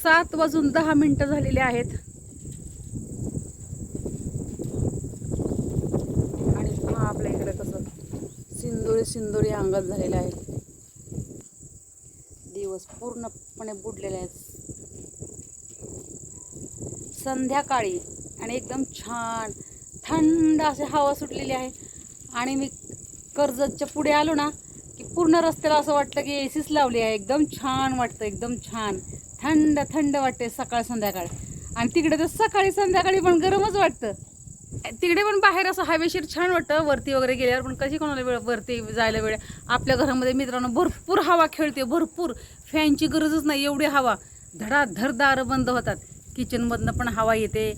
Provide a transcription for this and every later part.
7:10 झालेले आहेत आणि पहा आपल्या इकडे कसं सिंदुरी अंगात झालेलं आहे. दिवस पूर्णपणे बुडलेले आहेत. संध्याकाळी आणि एकदम छान थंड अशी हवा सुटलेली आहे. आणि मी कर्जतच्या पुढे आलो ना की पूर्ण रस्त्याला असं वाटतं की एसीच लावली आहे. एकदम छान वाटतं, एकदम छान थंड थंड वाटते सकाळ संध्याकाळ. आणि तिकडे तर सकाळी संध्याकाळी पण गरमच वाटतं. तिकडे पण बाहेर असं हवेशीर छान वाटतं वरती वगैरे गेल्यावर. पण कशी कोणाला वेळ वरती जायला वेळ. आपल्या घरामध्ये मित्रांनो भरपूर हवा खेळते, भरपूर. फॅनची गरजच नाही एवढी हवा. धडाधड दारं बंद होतात. किचनमधनं पण हवा येते,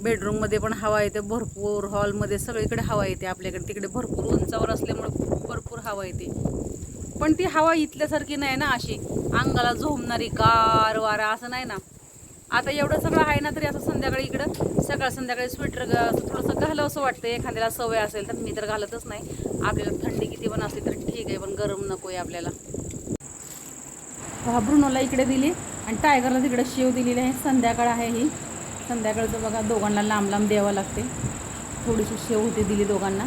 बेडरूममध्ये पण हवा येते भरपूर, हॉलमध्ये सगळीकडे हवा येते. आपल्याकडे तिकडे भरपूर उंचावर असल्यामुळे भरपूर हवा येते. पण ती हवा इथल्यासारखी नाही ना, अशी अंगाला झोमणारी गार वारा असं नाही ना. आता एवढं सगळं आहे ना, तरी असं संध्याकाळी इकडं सकाळ संध्याकाळी स्वेटर असं थोडंसं घालावं असं वाटतं. एखाद्याला सवय असेल तर, मी तर घालतच नाही. आपल्याला थंडी किती पण असली तर ठीक आहे, पण गरम नको आहे आपल्याला. ब्रुनोला इकडे दिली आणि टायगरला तिकडे शेव दिलेली आहे. संध्याकाळ आहे ही. संध्याकाळचं बघा दोघांना लांब लांब द्यावं लागते. थोडीशी शेव होती दिली दोघांना.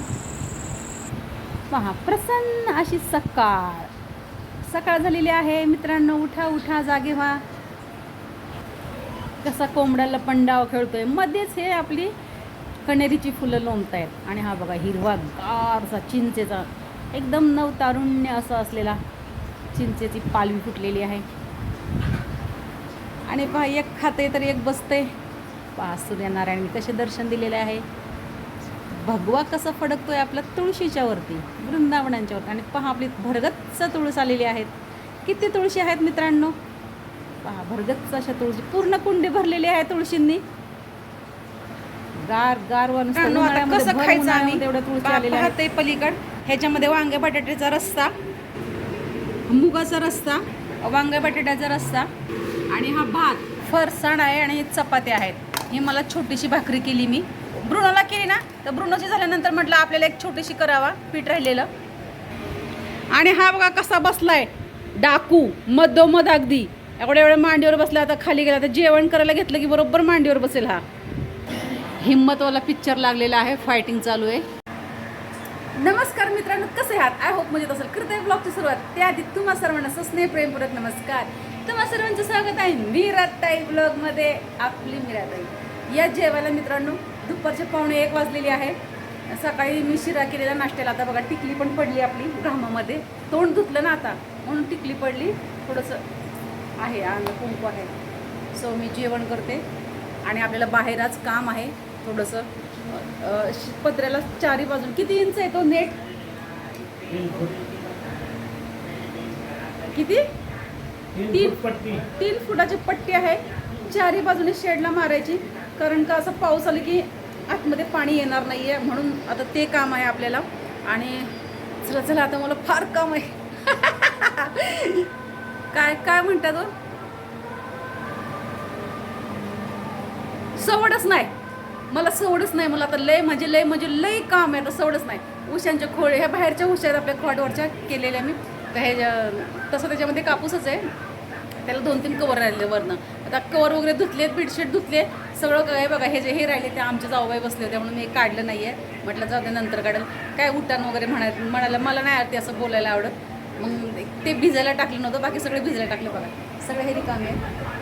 पहा प्रसन्न अशी सकाळ झालेली आहे मित्रांनो. उठा उठा, जागे व्हा. कसा कोंबड्याला पण डाव खेळतोय. मध्येच हे आपली कण्हेरीची फुलं लोंबतायत. आणि हा बघा हिरवा गारसा चिंचेचा एकदम नवतारुण्य असं असलेला चिंचेची पालवी फुटलेली आहे. आणि पहा एक खाते तर एक बसते. पहा सूर्यनारायणांनी कसे दर्शन दिलेले आहे. भगवा कसा फडकतोय आपल्या तुळशीच्या वरती, वृंदावनांच्या वरती. आणि पहा आपली भरगच्च तुळस आलेली आहेत. किती तुळशी आहेत मित्रांनो. पहा भरगच्च अशा तुळशी, पूर्ण कुंडी भरलेली आहे तुळशींनी. गार गार कसं खायचं आम्ही तेवढ्या तुळशी आलेल्या आहेत. पलीकड ह्याच्यामध्ये वांगे बटाट्याचा रस्सा, मुगाचा रस्सा, वांगे बटाट्याचा रस्सा आणि हा भात, फरसाण आहे आणि चपात्या आहेत. ही मला छोटीशी भाकरी केली मी. ब्रुनोला केली ना, तर ब्रुनोची झाल्यानंतर म्हटलं आपल्याला एक छोटीशी करावा, पीठ राहिलेलं. आणि हा बघा कसा बसलाय डाकू मधोमध अगदी. एवढ्या मांडीवर बसला. आता खाली गेला तर जेवण करायला घेतलं की बरोबर मांडीवर बसेल. हा हिम्मतवाला पिक्चर लागलेला आहे, फायटिंग चालू आहे. नमस्कार मित्रांनो, कसे आहात? आय होप मजेत असेल. करते ब्लॉगची सुरुवात त्याआधी तुम्हा सर्वांना स्नेह प्रेमपूर्वक नमस्कार. तुम्हा सर्वांचं स्वागत आहे मीराताई ब्लॉगमध्ये. आपली मीराताई या जेवायला मित्रांनो दुपारचे 12:45 वाजलेली आहे. सकाळी मी शिरा केलेला नाश्त्याला. आता बघा टिकली पण पडली आपली घामामध्ये. तोंड धुतलं ना आता म्हणून टिकली पडली. थोडंसं आहे अंग कुंकू आहे. सो मी जेवण करते. आणि आपल्याला बाहेर आज काम आहे थोडंसं. पत्र्याला चारी बाजून किती इंच आहे तो नेट? किती? 3 फुटाची पट्टी आहे. चारी बाजूने शेडला मारायची. कारण का असं पाऊस आला की आतमध्ये पाणी येणार नाही आहे, म्हणून आता ते काम आहे आपल्याला. आणि चला आता मला फार काम आहे. काय म्हणतात तो? सवडच नाही मला, सवडच नाही मला. आता लय म्हणजे काम आहे. आता सवडच नाही. उशांच्या खोळे ह्या बाहेरच्या उशा आहेत आपल्या खोडवरच्या केलेल्या मी. तर हे तसं त्याच्यामध्ये कापूसच आहे. त्याला 2-3 कवर राहिले वरनं. आता कवर वगैरे धुतले, बेडशीट धुतले, सगळं काय बघा. हे राहिले ते आमच्या जाऊबाई बसले होते म्हणून मी काढलं नाही आहे. म्हटलं जाऊ दे नंतर काढेल. काय उठाण वगैरे म्हणायला मला नाही आरती असं बोलायला आवडत. मग ते भिजायला टाकलं नव्हतं, बाकी सगळे भिजायला टाकले बघा. सगळे हे रिकाम आहे.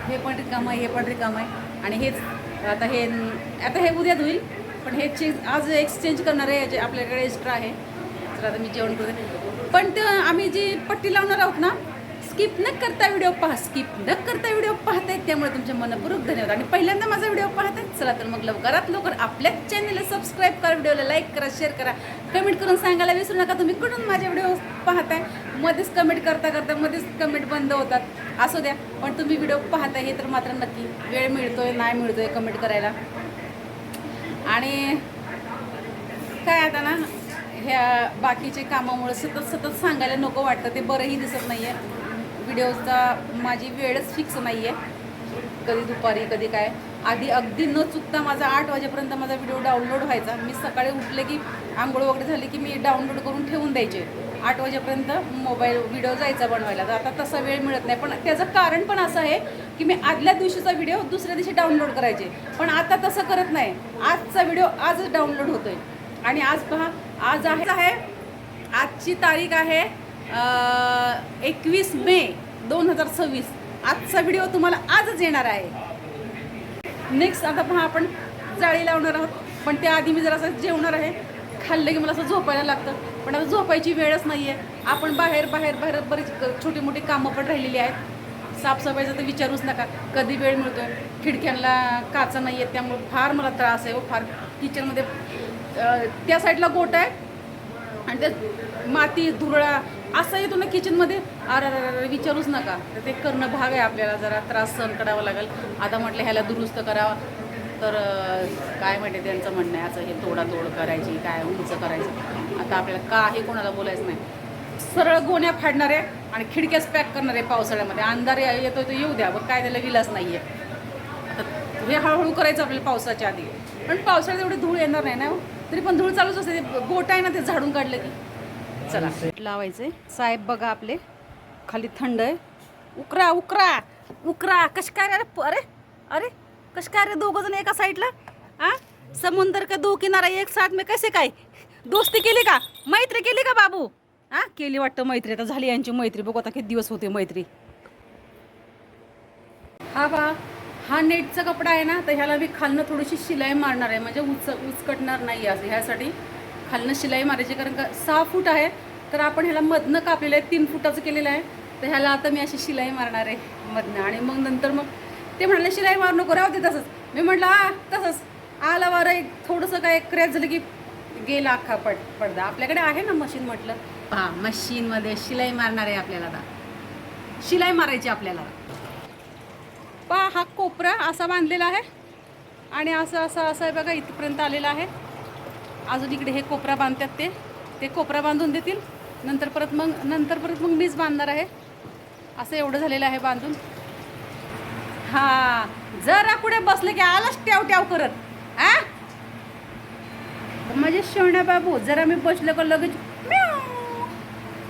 हे पण रिकाम आहे, हे पण रिकाम आहे. आणि हेच आता हे उद्या धुईल. पण हे आज एक्सचेंज करणार आहे. याचे आपल्याकडे एक्स्ट्रा आहे. तर आता मी जेवण करते. पण ते आम्ही जी पट्टी लावणार आहोत ना, स्किप न करता व्हिडिओ पाहतायत त्यामुळे तुमच्या मनपूर्वक धन्यवाद. आणि पहिल्यांदा माझा व्हिडिओ पाहतायत, चला तर मग लवकर आपल्या चॅनलला सबस्क्राईब करा, व्हिडिओला लाईक करा, शेअर करा, कमेंट करून सांगायला विसरू नका तुम्ही कुठून माझे व्हिडिओ पाहताय. मध्येच कमेंट करता मध्येच कमेंट बंद होतात. असू द्या, पण तुम्ही व्हिडिओ पाहताय हे तर मात्र नक्की. वेळ मिळतोय नाही मिळतोय कमेंट करायला. आणि काय आता ना ह्या बाकीचे कामामुळे सतत सांगायला नको वाटतं. ते बरंही दिसत नाही आहे. व्हिडिओचा माझी वेळच फिक्स नाही आहे. कधी दुपारी कधी काय. आधी अगदी न चुकता माझा 8 वाजेपर्यंत माझा व्हिडिओ डाउनलोड व्हायचा. मी सकाळी उठले की आंघोळ वगैरे झाली की मी डाउनलोड करून ठेवून द्यायचे. 8 वाजेपर्यंत मोबाईल व्हिडिओ जायचा बनवायला. तर आता तसा वेळ मिळत नाही. पण त्याचं कारण पण असं आहे की मी आदल्या दिवशीचा व्हिडिओ दुसऱ्या दिवशी डाउनलोड करायचे, पण आता तसं करत नाही. आजचा व्हिडिओ आजच डाउनलोड होतोय. आणि आज पहा, आज आहे आजची तारीख आहे 21 मे 2026. आजचा व्हिडिओ तुम्हाला आजच येणार आहे. नेक्स्ट आता पहा, आपण जाळी लावणार आहोत, पण त्याआधी मी जरासं जेवणार आहे. खाल्लं की मला असं झोपायला लागतं, पण आता झोपायची वेळच नाही आहे. आपण बाहेर बरीच छोटी मोठी कामं पण राहिलेली आहेत. साफसफाईचा तर विचारूच नका, कधी वेळ मिळतो. खिडक्यांना काचा नाही आहेत, त्यामुळे फार मला त्रास आहे. फार किचनमध्ये त्या साईडला गोट आहे आणि त्या माती धुरळा असं येतो ना किचनमध्ये, अरे विचारूच नका. तर ते करणं भाग आहे, आपल्याला जरा त्रास सहन करावा लागेल. आता म्हटलं ह्याला दुरुस्त करावा, तर काय म्हणते त्यांचं म्हणणं आहे, असं हे तोडातोड करायची, काय उंच करायचं. आता आपल्याला काही कोणाला बोलायचं नाही. सरळ गोण्या फाडणार आहे आणि खिडक्याच पॅक करणार आहे. पावसाळ्यामध्ये अंधार येतो तर येऊ द्या, बघ काय त्याला विलास नाही आहे. आता हे हळूहळू करायचं आपल्याला पावसाच्या आधी, पण पावसाळ्यात एवढी धूळ येणार नाही ना, तरी पण धूळ चालूच असते. ते गोट आहे ना, ते झाडून काढलं की. चला लावायचंय. साहेब बघा आपले खाली थंड आहे. उकरा उकरा उकरा. कश काय रे, अरे अरे कश काय रे, दोघं जण एका साईडला. आ समुंदर का दो किनारा एक साथ में कैसे काय, दोस्ती केली का, मैत्री केली का बाबू? हा केली वाटतं मैत्री. आता झाली यांची मैत्री. बघू आता किती दिवस होते मैत्री. हा बा, हा नेटचा कपडा आहे ना, तर ह्याला मी खालनं थोडीशी शिलाई मारणार आहे, म्हणजे उचकटणार नाही असं. ह्यासाठी खालनं शिलाई मारायची, कारण का 6 फूट आहे, तर आपण ह्याला मधनं कापलेलं आहे, 3 फुटाचं केलेलं आहे. तर ह्याला आता मी अशी शिलाई मारणार आहे मधनं. आणि मग नंतर मग ते म्हणाले शिलाई मारू नको, राहू दे तसंच. मी म्हटलं तसंच आला वारं एक थोडंसं काय क्रॅच झालं की गेला अख्खा पडदा. आपल्याकडे आहे ना मशीन. म्हटलं हां, मशीनमध्ये शिलाई मारणार आहे आपल्याला. आता शिलाई मारायची आपल्याला. पहा, हा कोपरा असा बांधलेला आहे आणि असं आहे बघा, इथपर्यंत आलेला आहे. अजून इकडे हे कोपरा बांधतात, ते कोपरा बांधून देतील. नंतर परत मग मीच बांधणार आहे. असं एवढं झालेलं आहे बांधून. हा, जरा कुठे बसले की आलाच ट्याव करत. आ म्हणजे शोण्या बाबू, जरा मी बसलो का लगेच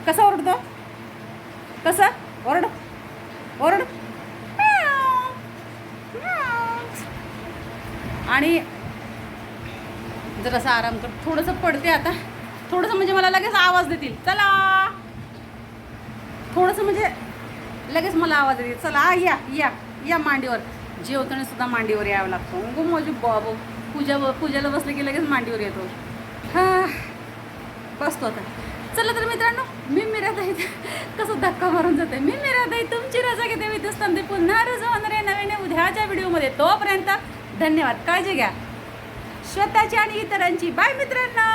कसा ओरडतो, कसा ओरड. आणि जरासा आराम कर. थोडंसं पडते आता, थोडंसं म्हणजे मला लगेच आवाज देतील, चला. थोडंसं म्हणजे लगेच मला आवाज देतील, चला या या या मांडीवर. जेवताना सुद्धा मांडीवर यावं लागतं. गो माझी बाबू, पूजाला बसले की लगेच मांडीवर येतो. हां, बसतो आता. चला तर मित्रांनो, मी मिराताई कसं धक्का मारून जाते. मी मिराताई तुमची रजा घेते. मी दिसताना पुन्हा रोज होणार आहे नवीन उद्याच्या व्हिडिओमध्ये. तोपर्यंत धन्यवाद. काळजी घ्या स्वतःची आणि इतरांची. बाय मित्रांनो.